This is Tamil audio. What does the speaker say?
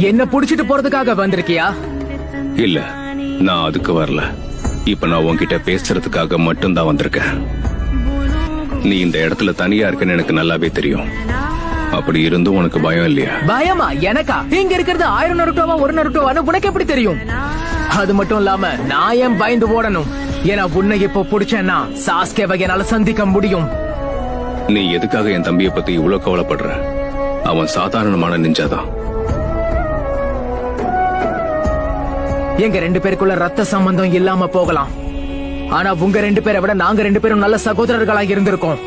என்ன புடிச்சிட்டு போறதுக்காக வந்திருக்கியா? இல்ல, நான் அதுக்கு வரல. இப்ப நான் உன்கிட்ட பேசுறதுக்காக மட்டும்தான் வந்திருக்கேன். நீ இந்த இடத்துல தனியா இருக்கன்னு எனக்கு நல்லாவே தெரியும். அப்படி இருந்தும் உனக்கு பயம் இல்லையா? பயமா? எனக்கா? இங்க இருக்கிறது 1000 நருட்டோவா 1 நருட்டோவான்னு உனக்கு எப்படி தெரியும்? அது மட்டும் இல்லாம நான் ஏன் பயந்து ஓடணும்? ஏன்னா உன்னை இப்போ பிடிச்சேன்னா சாஸ்கேவை என்னால சந்திக்க முடியும். நீ எதுக்காக என் தம்பியை பத்தி இவ்வளவு கவலைப்படுற? அவன் சாதாரணமான நிஞ்சாதான். எங்க 2 பேருக்குள்ள ரத்த சம்பந்தம் இல்லாம போகலாம், ஆனா உங்க 2 பேரை விட நாங்க 2 பேரும் நல்ல சகோதரர்களா இருந்திருக்கோம்.